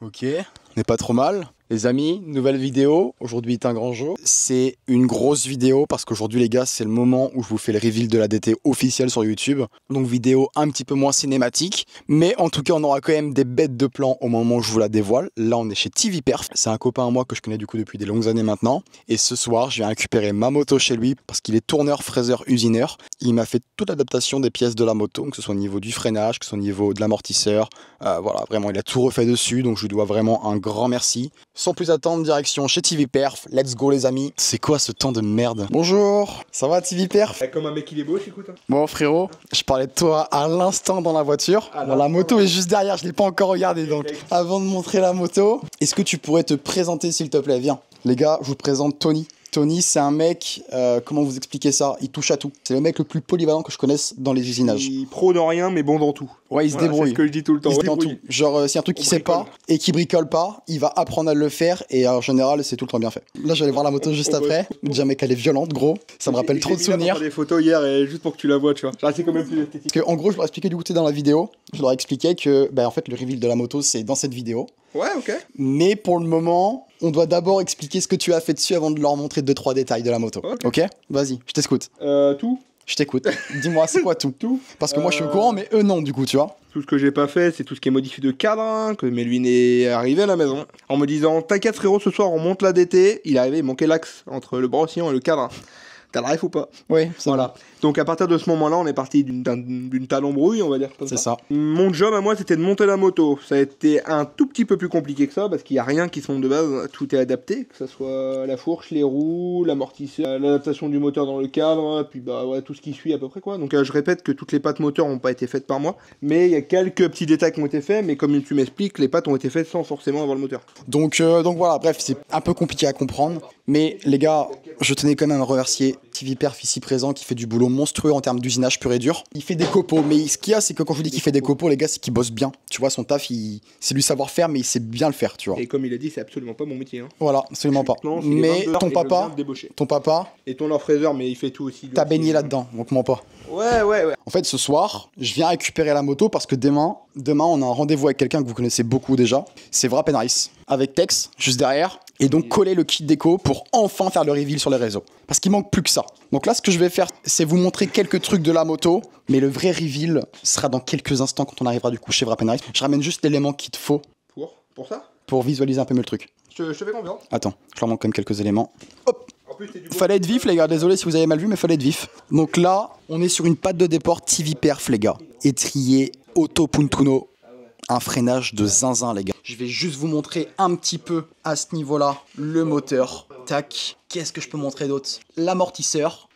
Ok, n'est pas trop mal. Les amis, nouvelle vidéo, aujourd'hui est un grand jour. C'est une grosse vidéo parce qu'aujourd'hui les gars, c'est le moment où je vous fais le reveal de la DT officielle sur YouTube. Donc vidéo un petit peu moins cinématique, mais en tout cas on aura quand même des bêtes de plans au moment où je vous la dévoile. Là on est chez TV Perf, c'est un copain à moi que je connais du coup depuis des longues années maintenant. Et ce soir je viens récupérer ma moto chez lui parce qu'il est tourneur, fraiseur, usineur. Il m'a fait toute l'adaptation des pièces de la moto, que ce soit au niveau du freinage, que ce soit au niveau de l'amortisseur. Voilà, vraiment il a tout refait dessus, donc je lui dois vraiment un grand merci. Sans plus attendre, direction chez TV Perf, let's go les amis. C'est quoi ce temps de merde? Bonjour, ça va TV Perf? Comme un mec il est beau, j'écoute. Hein. Bon frérot, je parlais de toi à l'instant dans la voiture. Bon, la moto est juste derrière, je l'ai pas encore regardé donc. Avant de montrer la moto, est-ce que tu pourrais te présenter s'il te plaît? Viens. Les gars, je vous présente Tony. Tony, c'est un mec, comment vous expliquer ça? Il touche à tout. C'est le mec le plus polyvalent que je connaisse dans les usinages. Il pro dans rien, mais bon dans tout. Ouais, il se débrouille. C'est ce que je dis tout le temps. Il se débrouille dans tout. Genre, s'il y a un truc qu'il sait pas et qu'il bricole pas, il va apprendre à le faire et en général, c'est tout le temps bien fait. Là, j'allais voir la moto juste après. Déjà, mec, elle est violente, gros. Ça me rappelle trop de souvenirs. J'ai des photos hier et juste pour que tu la vois, tu vois. Genre, c'est quand même plus esthétique. Parce que, en gros, je leur ai expliqué du coup, dans la vidéo. Je leur ai expliqué que, en fait, le reveal de la moto, c'est dans cette vidéo. Ouais, ok. Mais pour le moment, on doit d'abord expliquer ce que tu as fait dessus avant de leur montrer 2-3 détails de la moto. Ok? Vas-y, je t'écoute. Tout. Je t'écoute. Dis-moi, c'est quoi tout? Tout. Parce que moi, je suis au courant, mais eux, non, du coup, tu vois. Tout ce que j'ai pas fait, c'est tout ce qui est modifié de cadre, hein, que Melvin est arrivé à la maison. En me disant, t'inquiète frérot, ce soir on monte la DT. Il est arrivé, il manquait l'axe entre le bras oscillant et le cadre. T'as le ref ou pas? Oui, voilà. Donc à partir de ce moment-là, on est parti d'une talon-brouille, on va dire comme ça. C'est ça. Mon job à moi, c'était de monter la moto. Ça a été un tout petit peu plus compliqué que ça, parce qu'il n'y a rien qui sont de base, tout est adapté, que ce soit la fourche, les roues, l'amortisseur, l'adaptation du moteur dans le cadre, puis ouais, tout ce qui suit à peu près quoi. Donc je répète que toutes les pattes moteurs n'ont pas été faites par moi, mais il y a quelques petits détails qui ont été faits, mais comme tu m'expliques, les pattes ont été faites sans forcément avoir le moteur. Donc voilà, bref, c'est un peu compliqué à comprendre, mais les gars, je tenais quand même à remercier TV Perf ici présent qui fait du boulot monstrueux en termes d'usinage pur et dur. Il fait des copeaux, mais ce qu'il y a, c'est que quand je vous dis qu'il fait des copeaux, les gars, c'est qu'il bosse bien. Tu vois, son taf, c'est du savoir-faire, mais il sait bien le faire, tu vois. Et comme il a dit, c'est absolument pas mon métier. Hein. Voilà, absolument pas. Mais ton papa, et ton fraiseur, mais il fait tout aussi. T'as baigné là-dedans, donc mens pas. Ouais. En fait, ce soir, je viens récupérer la moto parce que demain, on a un rendez-vous avec quelqu'un que vous connaissez beaucoup déjà. C'est Wrap and Rice, avec Tex, juste derrière. Et donc coller le kit déco pour enfin faire le reveal sur les réseaux. Parce qu'il manque plus que ça. Donc là, ce que je vais faire, c'est vous montrer quelques trucs de la moto. Mais le vrai reveal sera dans quelques instants quand on arrivera du coup chez Wrap and Rice. Je ramène juste l'élément qu'il te faut. Pour ça? Pour visualiser un peu mieux le truc. Je te fais confiance. Attends, je leur manque quand même quelques éléments. Hop! Fallait être vif les gars, désolé si vous avez mal vu mais fallait être vif. Donc là, on est sur une patte de déport TV Perf les gars. Étrier Auto Puntuno. Un freinage de zinzin les gars. Je vais juste vous montrer un petit peu à ce niveau là le moteur. Tac. Qu'est-ce que je peux montrer d'autre? L'amortisseur.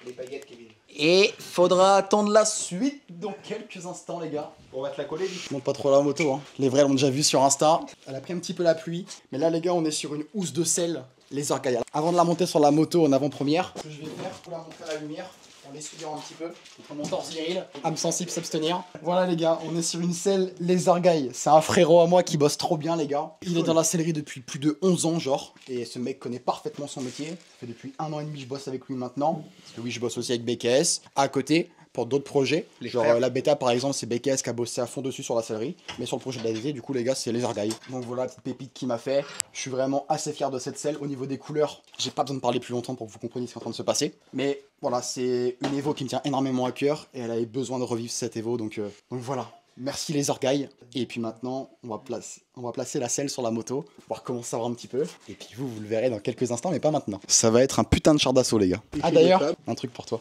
Et faudra attendre la suite dans quelques instants les gars. On va te la coller. Je monte pas trop la moto hein. Les vrais l'ont déjà vu sur Insta. Elle a pris un petit peu la pluie. Mais là les gars on est sur une housse de sel laser guide. Avant de la monter sur la moto en avant-première, ce que je vais faire pour la montrer à la lumière, en l'essuyant un petit peu, pour mon torse viril, âme sensible s'abstenir. Voilà les gars, on est sur une selle laser guide. C'est un frérot à moi qui bosse trop bien les gars. Il est dans la sellerie depuis plus de 11 ans genre. Et ce mec connaît parfaitement son métier. Ça fait depuis 1 an et demi que je bosse avec lui maintenant. Parce que oui, je bosse aussi avec BKS à côté. Pour d'autres projets, genre la bêta par exemple c'est BKS qui a bossé à fond dessus sur la sellerie, mais sur le projet de la DT du coup les gars c'est Laser Guy. Donc voilà la petite pépite qu'il m'a fait, je suis vraiment assez fier de cette selle. Au niveau des couleurs, j'ai pas besoin de parler plus longtemps pour que vous compreniez ce qui est en train de se passer, mais voilà c'est une Evo qui me tient énormément à cœur et elle avait besoin de revivre cette Evo donc voilà. Merci Laser Guy. Et puis maintenant, on va placer la selle sur la moto, voir comment ça va un petit peu. Et puis vous le verrez dans quelques instants, mais pas maintenant. Ça va être un putain de char d'assaut, les gars. Ah d'ailleurs, un truc pour toi.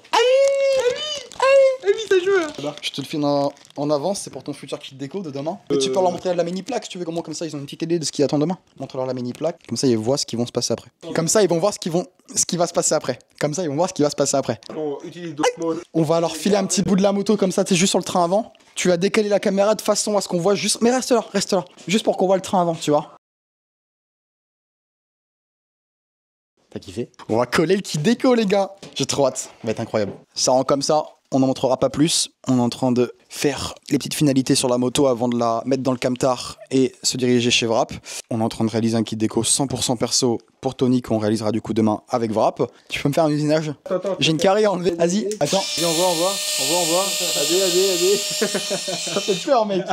ça joue. Je te le file en avance, c'est pour ton futur kit déco de demain. Et tu peux leur montrer la mini plaque, si tu veux, comment comme ça ils ont une petite idée de ce qui attend demain. Montre-leur la mini plaque, comme ça ils voient ce qui vont se passer après. Comme ça ils vont voir ce qui va se passer après. Comme ça ils vont voir ce qui va se passer après. On va leur filer un petit bout de la moto comme ça, tu sais, juste sur le train avant. Tu vas décaler la caméra de façon à ce qu'on voit juste... Mais reste là. Juste pour qu'on voit le train avant, tu vois. T'as kiffé? On va coller le kit déco, les gars. J'ai trop hâte. Ça va être incroyable. Ça rend comme ça. On n'en montrera pas plus. On est en train de faire les petites finalités sur la moto avant de la mettre dans le camtar et se diriger chez Wrap. On est en train de réaliser un kit déco 100% perso pour Tony qu'on réalisera du coup demain avec Wrap. Tu peux me faire un usinage? J'ai une carré à enlever. Vas-y, attends. Viens, on voit. Allez. Ça fait peur, mec.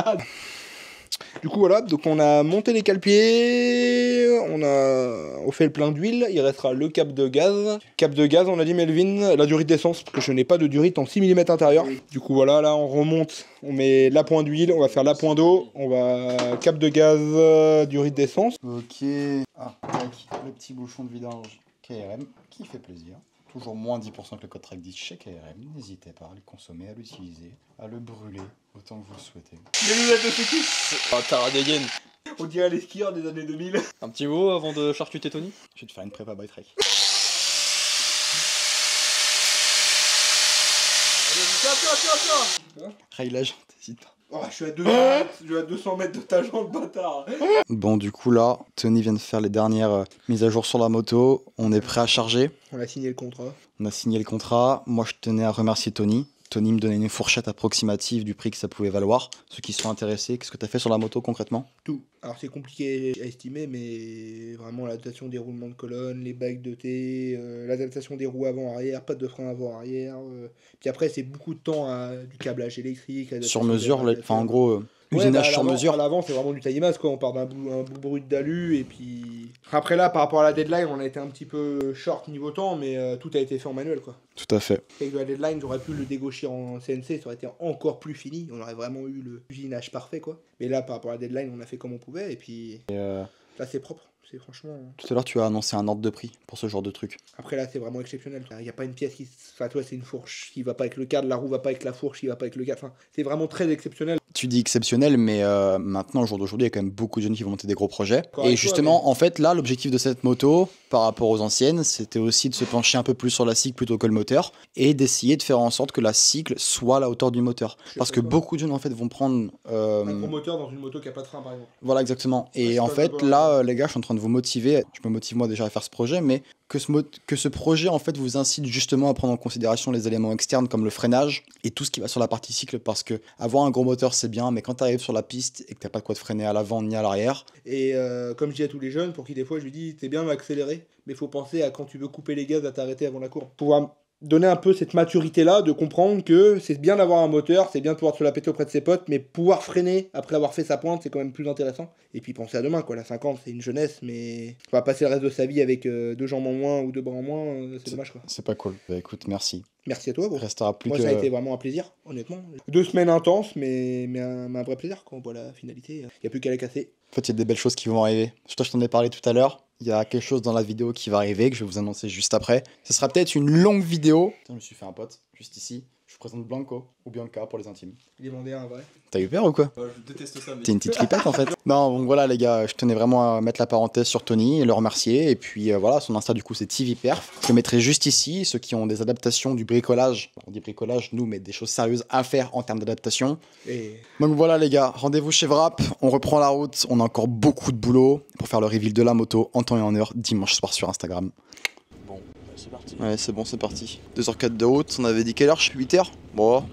Du coup voilà, donc on a monté les cale-pieds, on fait le plein d'huile, il restera le cap de gaz. Cap de gaz, on a dit Melvin, la durite d'essence, parce que je n'ai pas de durite en 6 mm intérieur. Du coup voilà, là on remonte, on met l'appoint d'huile, on va faire l'appoint d'eau, on va cap de gaz, durite d'essence. Ok. Ah, tac, le petit bouchon de vidange KRM qui fait plaisir. Toujours moins 10% que le code track 10 chez KRM. N'hésitez pas à le consommer, à l'utiliser, à le brûler autant que vous le souhaitez. Les lunettes de ski. Ah, Taradegen. On dirait les skieurs des années 2000. Un petit mot avant de charcuter Tony? Je vais te faire une prépa by trek. Tiens. Raylage, t'hésites pas. Oh, je suis à 200 mètres de ta jambe, bâtard. Bon, du coup là, Tony vient de faire les dernières mises à jour sur la moto. On est prêt à charger. On a signé le contrat. On a signé le contrat. Moi, je tenais à remercier Tony. Tony me donnait une fourchette approximative du prix que ça pouvait valoir. Ceux qui sont intéressés, qu'est-ce que tu as fait sur la moto concrètement? Tout. Alors c'est compliqué à estimer, mais vraiment l'adaptation des roulements de colonne, les bagues de thé, l'adaptation des roues avant-arrière, pas de frein avant-arrière. Puis après, c'est beaucoup de temps à du câblage électrique. Sur mesure, enfin en gros, usinage sur mesure. À l'avant, c'est vraiment du taille-masse, quoi. On part d'un bout brut d'alu, et puis... Après là, par rapport à la deadline, on a été un petit peu short niveau temps, mais tout a été fait en manuel, quoi. Tout à fait. Avec la deadline, j'aurais pu le dégaucher en CNC, ça aurait été encore plus fini. On aurait vraiment eu le usinage parfait, quoi. Mais là, par rapport à la deadline, on a fait comme on pouvait, et puis... Là, c'est propre. C'est franchement... Tout à l'heure, tu as annoncé un ordre de prix pour ce genre de truc. Après, là, c'est vraiment exceptionnel. Il n'y a pas une pièce qui... Enfin, toi, c'est une fourche qui va pas avec le cadre, la roue va pas avec la fourche qui va pas avec le cadre. Enfin, c'est vraiment très exceptionnel. Tu dis exceptionnel, mais maintenant, au jour d'aujourd'hui, il y a quand même beaucoup de jeunes qui vont monter des gros projets. Correct, et justement, en fait, là, l'objectif de cette moto, par rapport aux anciennes, c'était aussi de se pencher un peu plus sur la cycle plutôt que le moteur, et d'essayer de faire en sorte que la cycle soit à la hauteur du moteur. Parce que beaucoup de jeunes, en fait, vont prendre... un gros moteur dans une moto qui a pas de frein, par exemple. Voilà, exactement. Et Ouais, en fait, là, les gars, je suis en train de vous motiver. Je me motive moi déjà à faire ce projet, mais que ce projet, en fait, vous incite justement à prendre en considération les éléments externes comme le freinage et tout ce qui va sur la partie cycle, parce que avoir un gros moteur, c'est bien, mais quand tu arrives sur la piste et que t'as pas de quoi te freiner à l'avant ni à l'arrière... Et comme je dis à tous les jeunes, pour qui des fois je lui dis, t'es bien d'accélérer, mais faut penser à quand tu veux couper les gaz, à t'arrêter avant la courbe. Pouvoir donner un peu cette maturité-là, de comprendre que c'est bien d'avoir un moteur, c'est bien de pouvoir se la péter auprès de ses potes, mais pouvoir freiner après avoir fait sa pointe, c'est quand même plus intéressant. Et puis penser à demain, quoi. La 50, c'est une jeunesse, mais on va passer le reste de sa vie avec 2 jambes en moins ou 2 bras en moins, c'est dommage, quoi. C'est pas cool. Bah écoute, merci. Merci à toi, gros. Restera plus Moi, que... ça a été vraiment un plaisir, honnêtement. 2 semaines intenses, mais un vrai plaisir, quand on voit la finalité. Il n'y a plus qu'à la casser. En fait, il y a des belles choses qui vont arriver. Je t'en ai parlé tout à l'heure. Il y a quelque chose dans la vidéo qui va arriver, que je vais vous annoncer juste après. Ce sera peut-être une longue vidéo. Putain, je me suis fait un pote, juste ici. Je vous présente Blanco, ou Bianca pour les intimes. Il est demandé un vrai. T'as eu peur ou quoi? Je déteste ça, mais... T'es une petite flippette en fait. Non, donc voilà les gars, je tenais vraiment à mettre la parenthèse sur Tony et le remercier. Et puis voilà, son Insta du coup c'est TVPerf. Je le mettrai juste ici, ceux qui ont des adaptations du bricolage. On dit bricolage, nous, mais des choses sérieuses à faire en termes d'adaptation. Et... Donc voilà les gars, rendez-vous chez Wrap, on reprend la route, on a encore beaucoup de boulot pour faire le reveal de la moto en temps et en heure dimanche soir sur Instagram. Bon, c'est parti. Ouais, c'est bon, c'est parti. 2h04 de route, on avait dit quelle heure? 8h? Bon,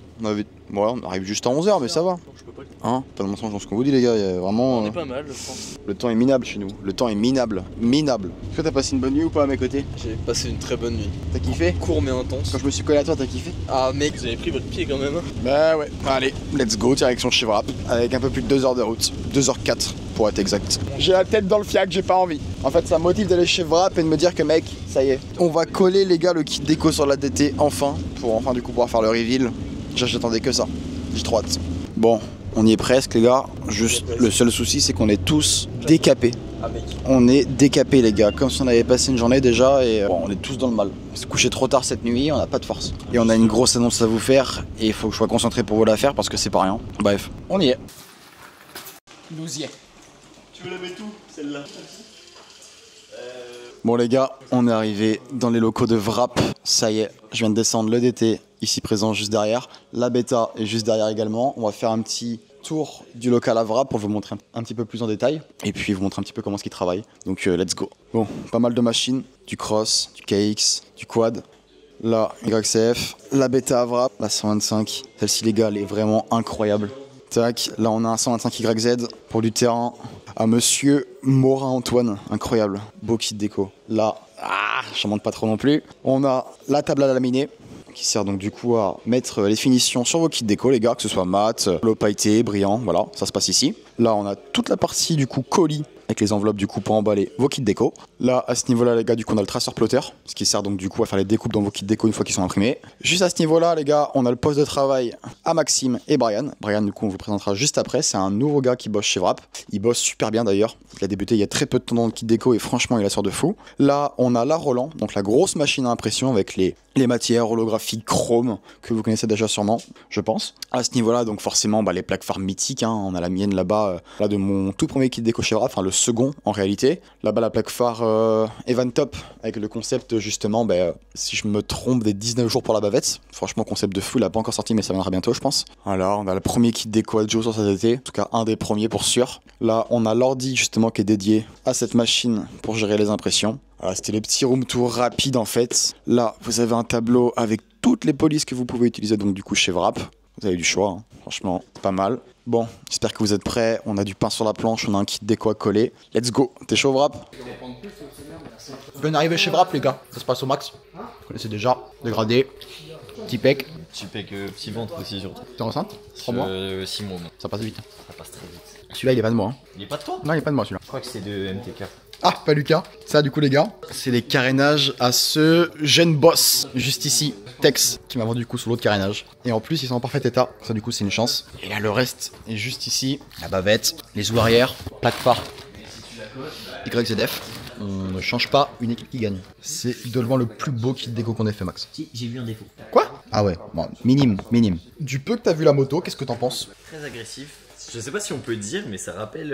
on arrive juste à 11h, mais ça va. Je peux pas le... Hein? Pas de mensonge dans ce qu'on vous dit, les gars, il y a vraiment. On est pas mal, je pense. Le temps est minable chez nous. Le temps est minable. Minable. Est-ce que t'as passé une bonne nuit ou pas à mes côtés? J'ai passé une très bonne nuit. T'as kiffé? Court mais intense. Quand je me suis collé à toi, t'as kiffé? Ah mec, vous avez pris votre pied quand même. Bah ouais. Allez, let's go, direction chez Wrap. Avec un peu plus de 2 heures de route. 2h04 pour être exact. J'ai la tête dans le fiac, j'ai pas envie. En fait, ça me motive d'aller chez Wrap et de me dire que mec, ça y est. On va coller les gars le kit déco sur la DT enfin. Pour enfin du coup pouvoir faire le reveal. J'attendais que ça. J'ai trop hâte. Bon, on y est presque les gars. Juste le seul souci c'est qu'on est tous décapés. Ah mec. On est décapés les gars, comme si on avait passé une journée déjà et bon, on est tous dans le mal. On s'est couché trop tard cette nuit, on n'a pas de force. Et on a une grosse annonce à vous faire et il faut que je sois concentré pour vous la faire parce que c'est pas rien. Bref, on y est. Nous y est. Tu veux la mettre où, celle-là? Bon les gars, on est arrivé dans les locaux de Wrap. Ça y est, je viens de descendre le DT, ici présent juste derrière. La bêta est juste derrière également. On va faire un petit tour du local à Wrap pour vous montrer un petit peu plus en détail. Et puis vous montrer un petit peu comment est-ce qu'ils travaillent. Donc let's go. Bon, pas mal de machines. Du cross, du KX, du quad. La YCF, la bêta à Wrap, la 125. Celle-ci les gars, elle est vraiment incroyable. Tac, là on a un 125 YZ pour du terrain. À monsieur Morin Antoine, incroyable, beau kit déco. Là, j'en montre pas trop non plus. On a la table à laminer qui sert donc du coup à mettre les finitions sur vos kits déco les gars, que ce soit mat, l'eau pailleté, brillant, voilà, ça se passe ici. Là on a toute la partie du coup colis avec les enveloppes du coup pour emballer vos kits déco. Là à ce niveau là les gars du coup on a le traceur plotter, ce qui sert donc du coup à faire les découpes dans vos kits déco une fois qu'ils sont imprimés. Juste à ce niveau là les gars on a le poste de travail à Maxime et Brian. Brian du coup on vous présentera juste après, c'est un nouveau gars qui bosse chez Wrap. Il bosse super bien d'ailleurs, il a débuté il y a très peu de temps dans le kit déco et franchement il a sort de fou. Là on a la Roland, donc la grosse machine à impression avec les matières holographiques chrome que vous connaissez déjà sûrement, je pense. À ce niveau-là, donc forcément, les plaques phares mythiques, hein, on a la mienne là-bas, là de mon tout premier kit déco chez Wrap, enfin le second en réalité. Là-bas, la plaque phare Evan Top avec le concept justement, si je me trompe, des 19 jours pour la bavette. Franchement, concept de fou, il n'a pas encore sorti, mais ça viendra bientôt, je pense. Voilà, on a le premier kit déco à Joe sur cet été, en tout cas un des premiers pour sûr. Là, on a l'ordi justement qui est dédié à cette machine pour gérer les impressions. Voilà, c'était les petits room tours rapides en fait. Là, vous avez un tableau avec toutes les polices que vous pouvez utiliser donc du coup chez Wrap. Vous avez du choix, hein. Franchement, pas mal. Bon, j'espère que vous êtes prêts. On a du pain sur la planche, on a un kit déco à coller. Let's go. T'es chaud Wrap? Je viens d'arriver chez Wrap les gars. Ça se passe au max. Vous connaissez déjà. Dégradé. Petit pec. Petit pec, petit ventre aussi surtout. T'es enceinte? 3 mois? 6 mois. Ça passe vite. Ça passe très vite. Celui-là il est pas de moi. Hein. Il est pas de toi? Non, il est pas de moi celui-là. Je crois que c'est de MTK. Ah, pas Lucas. Ça, du coup, les gars, c'est les carénages à ce jeune boss, juste ici, Tex, qui m'a vendu du coup sur l'autre carénage. Et en plus, ils sont en parfait état. Ça, du coup, c'est une chance. Et là, le reste est juste ici. La bavette, les sous arrière, plaque phare, YZF. On ne change pas une équipe qui gagne. C'est de loin le plus beau kit déco qu'on ait fait, Max. Si, j'ai vu un défaut. Quoi? Ah ouais, bon, minime. Du peu que t'as vu la moto, qu'est-ce que t'en penses? Très agressif. Je sais pas si on peut dire, mais ça rappelle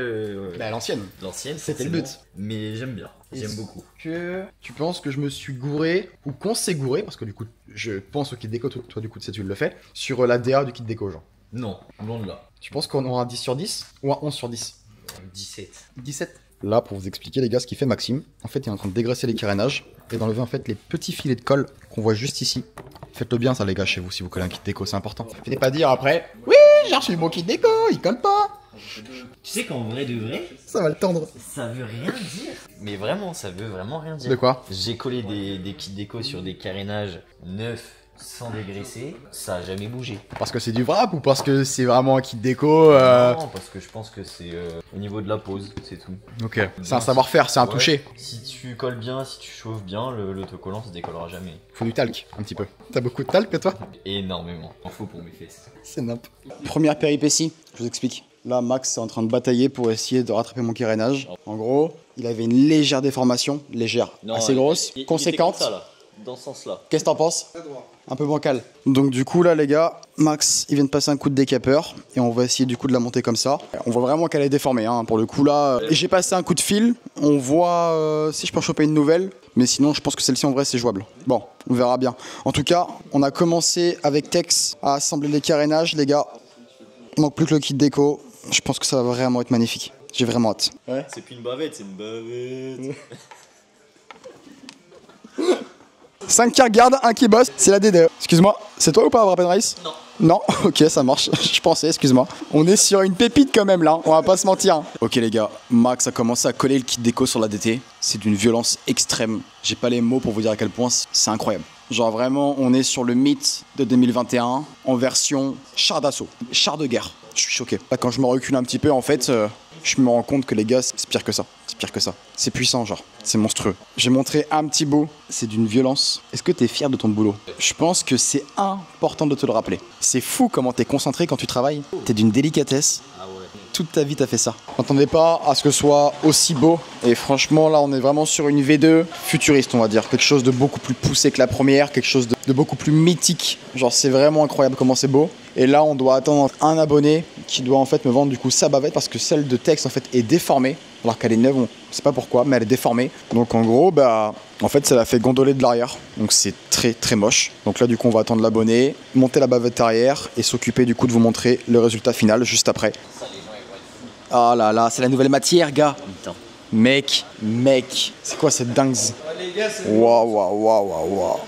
L'ancienne. l'ancienne. C'était le but. Mais j'aime bien. J'aime beaucoup. Que tu penses que je me suis gouré ou qu'on s'est gouré parce que du coup je pense au kit déco, toi du coup tu le fais sur la DA du kit déco genre. Non, loin de là. Tu penses qu'on aura un 10 sur 10 ou un 11 sur 10? 17. 17. Là pour vous expliquer les gars ce qu'il fait Maxime, en fait il est en train de dégraisser les carénages et d'enlever en fait les petits filets de colle qu'on voit juste ici. Faites-le bien ça les gars chez vous si vous collez un kit déco, c'est important. Venez pas dire après oui j'ai reçu mon kit déco, il colle pas. Tu sais qu'en vrai de vrai, Ça va le tendre. ça veut rien dire. Mais vraiment, ça veut vraiment rien dire. De quoi? J'ai collé des kits déco sur des carénages neufs sans dégraisser, ça a jamais bougé. Parce que c'est du Wrap ou parce que c'est vraiment un kit déco Non, parce que je pense que c'est au niveau de la pose, c'est tout. Ok, c'est un savoir-faire, c'est un Ouais. toucher. Si tu colles bien, si tu chauffes bien, l'autocollant se décollera jamais. Faut du talc, un petit peu. T'as beaucoup de talc toi? Énormément. Il en faut pour mes fesses. C'est nimp. Première péripétie, je vous explique. Là, Max est en train de batailler pour essayer de rattraper mon carénage. En gros, il avait une légère déformation, légère, assez grosse, conséquente. dans ce sens-là. Qu'est-ce que t'en penses? Un peu bancal. Donc du coup là les gars, Max il vient de passer un coup de décapeur et on va essayer du coup de la monter comme ça. On voit vraiment qu'elle est déformée hein, pour le coup là. J'ai passé un coup de fil, on voit si je peux en choper une nouvelle. Mais sinon je pense que celle-ci en vrai c'est jouable. Bon, on verra bien. En tout cas, on a commencé avec Tex à assembler les carénages les gars. Il manque plus que le kit déco. Je pense que ça va vraiment être magnifique. J'ai vraiment hâte. Ouais, c'est plus une bavette, c'est une bavette. 5 qui regardent, 1 qui bosse, c'est la DDE. Excuse-moi, c'est toi ou pas Wrap & Race? Non. Non, ok, ça marche. Je pensais, excuse-moi. On est sur une pépite quand même là, on va pas se mentir. Ok les gars, Max a commencé à coller le kit déco sur la DT. C'est d'une violence extrême. J'ai pas les mots pour vous dire à quel point c'est incroyable. Genre vraiment, on est sur le mythe de 2021 en version char d'assaut, char de guerre. Je suis choqué. Là, quand je me recule un petit peu, en fait, je me rends compte que les gars, c'est pire que ça. C'est pire que ça. C'est puissant, genre. C'est monstrueux. J'ai montré un petit bout. C'est d'une violence. Est-ce que t'es fier de ton boulot? Je pense que c'est important de te le rappeler. C'est fou comment t'es concentré quand tu travailles. T'es d'une délicatesse. Toute ta vie t'as fait ça. M'attendais pas à ce que ce soit aussi beau. Et franchement là on est vraiment sur une V2 futuriste on va dire. Quelque chose de beaucoup plus poussé que la première. Quelque chose de beaucoup plus mythique. Genre c'est vraiment incroyable comment c'est beau. Et là on doit attendre un abonné qui doit en fait me vendre du coup sa bavette. Parce que celle de Tex en fait est déformée. Alors qu'elle est neuve, on sait pas pourquoi, mais elle est déformée. Donc en gros, en fait ça l'a fait gondoler de l'arrière. Donc c'est très très moche. Donc là du coup on va attendre l'abonné, monter la bavette arrière et s'occuper du coup de vous montrer le résultat final juste après. Oh là là, c'est la nouvelle matière, gars. Putain. Mec, c'est quoi cette dingue? Waouh.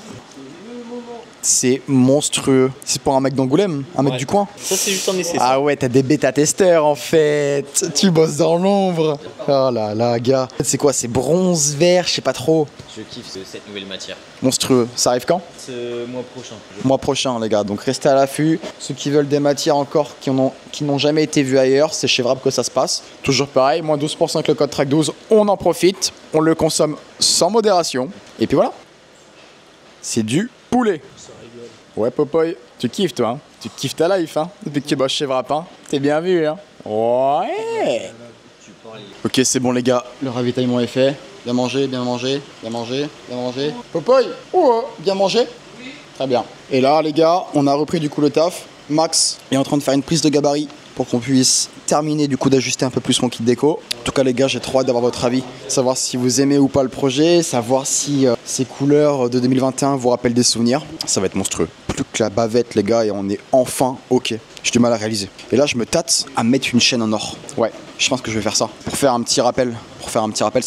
C'est monstrueux. C'est pour un mec d'Angoulême, un mec Ouais. du coin. Ça, c'est juste en essai. ça. Ah ouais, t'as des bêta-testeurs en fait. Tu bosses dans l'ombre. Oh là là, gars. C'est quoi? C'est bronze, vert, je sais pas trop. Je kiffe cette nouvelle matière. Monstrueux. Ça arrive quand? Ce mois prochain. Mois prochain, les gars. Donc restez à l'affût. Ceux qui veulent des matières encore qui n'ont jamais été vues ailleurs, c'est chez Wrap que ça se passe. Toujours pareil, moins 12% avec le code TRACK12. On en profite. On le consomme sans modération. Et puis voilà. C'est du poulet. Ouais, Popoy. Tu kiffes, toi. Hein, tu kiffes ta life, hein, depuis que tu bosses chez Wrap. Hein. T'es bien vu, hein. Ouais. Ok, c'est bon, les gars. Le ravitaillement est fait. Bien mangé, bien mangé, bien mangé, bien mangé. Popoy, bien mangé. Très bien. Et là, les gars, on a repris du coup le taf. Max est en train de faire une prise de gabarit pour qu'on puisse terminer du coup d'ajuster un peu plus mon kit déco. En tout cas, les gars, j'ai trop hâte d'avoir votre avis. Savoir si vous aimez ou pas le projet, savoir si ces couleurs de 2021 vous rappellent des souvenirs. Ça va être monstrueux. Plus que la bavette, les gars, et on est enfin OK. J'ai du mal à réaliser. Et là, je me tâte à mettre une chaîne en or. Ouais, je pense que je vais faire ça. Pour faire un petit rappel. Ça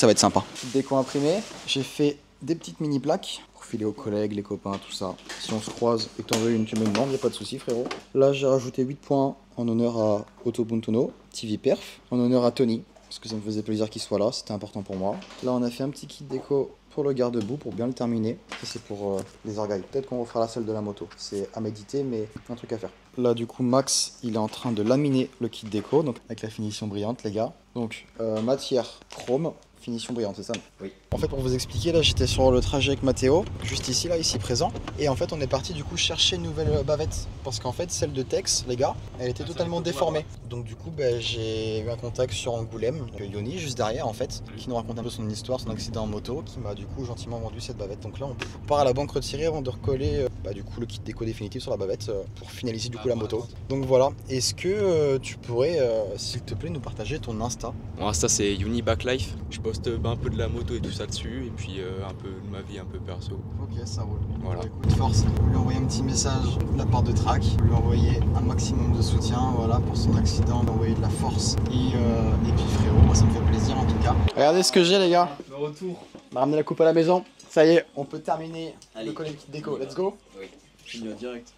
va être sympa. Déco imprimé. J'ai fait des petites mini plaques pour filer aux collègues, les copains, tout ça. Si on se croise et que t'en veux une, tu me demandes, y a pas de souci, frérot. Là, j'ai rajouté 8 points en honneur à Otto Buntono, TV Perf, en honneur à Tony, parce que ça me faisait plaisir qu'il soit là, c'était important pour moi. Là, on a fait un petit kit déco pour le garde-boue, pour bien le terminer. Ça, c'est pour les orgailles. Peut-être qu'on refera la selle de la moto. C'est à méditer, mais un truc à faire. Là, du coup, Max, il est en train de laminer le kit déco, donc avec la finition brillante, les gars. Donc, matière chrome, finition brillante, c'est ça? Oui. En fait, pour vous expliquer, là, j'étais sur le trajet avec Mathéo, juste ici, là, ici présent. Et en fait, on est parti, du coup, chercher une nouvelle bavette. Parce qu'en fait, celle de Tex, les gars, elle était totalement déformée. Donc, du coup, j'ai eu un contact sur Angoulême, donc Yoni, juste derrière, en fait, qui nous raconte un peu son histoire, son accident en moto, qui m'a, du coup, gentiment vendu cette bavette. Donc là, on part à la banque retirer avant de recoller, du coup, le kit déco définitif sur la bavette pour finaliser, du coup, la moto. Donc, voilà. Est-ce que tu pourrais, s'il te plaît, nous partager ton Insta? Mon Insta c'est Uni Backlife, je poste un peu de la moto et tout ça dessus et puis un peu de ma vie un peu perso. Ok, ça roule. Voilà. Écoute, force. On lui envoyer un petit message de la part de Track, lui envoyer un maximum de soutien, voilà, pour son accident, lui envoyer de la force. Et puis frérot, moi ça me fait plaisir en tout cas. Regardez ce que j'ai les gars. Le retour. On va ramener la coupe à la maison. Ça y est, on peut terminer le collet kit déco. Let's go. Oui. Je viens direct.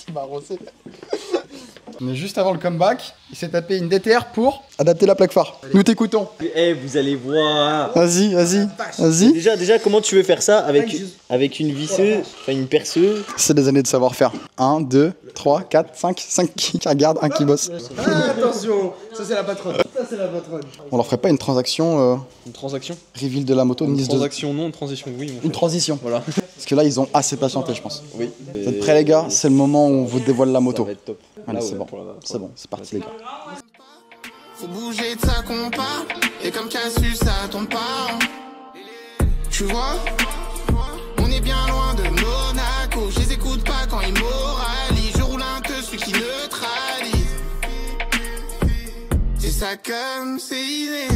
Tu m'as rossé. On est juste avant le comeback. Il s'est tapé une DTR pour adapter la plaque phare. Nous t'écoutons. Eh, vous allez voir. Vas-y, vas-y, vas-y. Déjà, comment tu veux faire ça avec une visseuse, enfin une perceuse? C'est des années de savoir-faire. 1, 2, 3, 4, 5 qui regardent, un qui bosse. Attention, ça c'est la patronne. On leur ferait pas une transaction Une transaction reveal de la moto, Une transaction non, une transition oui. Mon une cher. transition. Voilà. Parce que là, ils ont assez patienté, je pense. Oui. Vous êtes prêts, les gars? C'est le moment où on vous dévoile la Ça moto. va être top. Allez, Là, c'est ouais, bon. pour la- C'est bon, c'est parti, les gars. Faut bouger de ça qu'on parle. Et comme Cassius, ça tombe pas. Tu vois, on est bien loin de Monaco. Je les écoute pas quand ils moralisent. Je roule un peu celui qui neutralise. C'est ça comme c'est inné.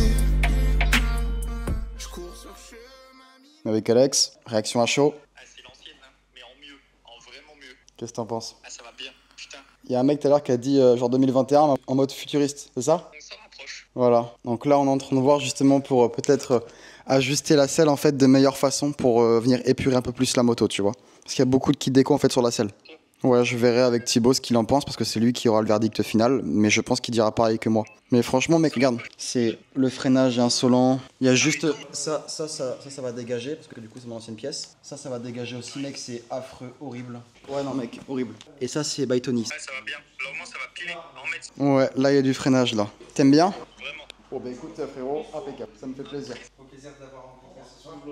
Je cours sur chemin. Avec Alex, réaction à chaud. Ah, c'est l'ancienne, hein, mais en mieux, en vraiment mieux. Qu'est-ce que t'en penses? Ah, ça va bien, putain, Il y a un mec tout à l'heure qui a dit genre 2021 en mode futuriste, c'est ça? on s'en rapproche. Voilà. Donc là, on est en train de voir justement pour peut-être ajuster la selle en fait de meilleure façon pour venir épurer un peu plus la moto, tu vois. Parce qu'il y a beaucoup de kits déco en fait sur la selle. Ouais, je verrai avec Thibaut ce qu'il en pense parce que c'est lui qui aura le verdict final, mais je pense qu'il dira pareil que moi. Mais franchement, mec, regarde, c'est le freinage est insolent. Il y a juste ça va dégager parce que du coup c'est mon ancienne pièce. Ça va dégager aussi, mec, c'est affreux, horrible. Ouais, non, mec, horrible. Et ça, c'est by Tony. Ouais, ça va bien, là au moins ça va piler, en mettre, Ouais, là il y a du freinage là. T'aimes bien? vraiment. Bon bah écoute frérot, impeccable, ça me fait plaisir.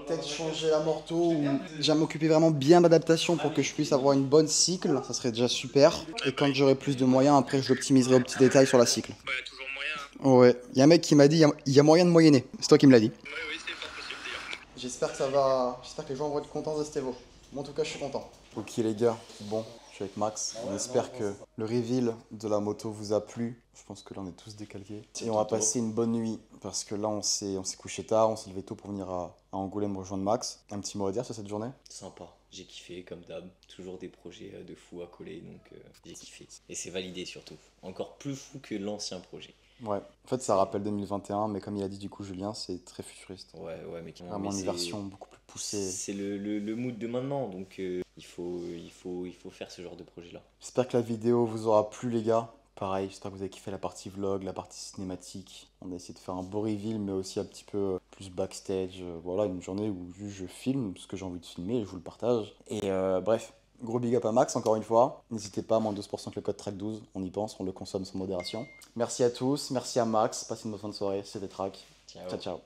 Peut-être changer la morto ou déjà m'occuper vraiment bien d'adaptation pour que je puisse avoir une bonne cycle, ça serait déjà super. Et quand j'aurai plus de moyens, après je l'optimiserai au petit détail sur la cycle. Bah, y a toujours moyen, hein. Ouais, il y a un mec qui m'a dit il y a moyen de moyenner, c'est toi qui me l'as dit. Ouais, oui, c'est fort possible d'ailleurs. J'espère que les gens vont être contents de Stevo. Moi en tout cas je suis content. Ok les gars, bon, je suis avec Max. On espère que le reveal de la moto vous a plu. Je pense que là on est tous décalqués. Et on va passer une bonne nuit parce que là on s'est couché tard, on s'est levé tôt pour venir à Angoulême rejoindre Max. Un petit mot à dire sur cette journée? Sympa. J'ai kiffé comme d'hab. Toujours des projets de fou à coller donc j'ai kiffé. Et c'est validé surtout. Encore plus fou que l'ancien projet. Ouais, en fait ça rappelle 2021, mais comme il a dit du coup Julien, c'est très futuriste. Ouais, mais Vraiment une version beaucoup plus poussée. C'est le mood de maintenant, donc il faut faire ce genre de projet-là. J'espère que la vidéo vous aura plu les gars. Pareil, j'espère que vous avez kiffé la partie vlog, la partie cinématique. On a essayé de faire un beau reveal, mais aussi un petit peu plus backstage. Voilà, une journée où juste je filme ce que j'ai envie de filmer et je vous le partage. Et bref, gros big up à Max encore une fois. N'hésitez pas, moins 12% avec le code TRACK12. On y pense, on le consomme sans modération. Merci à tous, merci à Max. Passez une bonne fin de soirée. C'était Track. Ciao, ciao.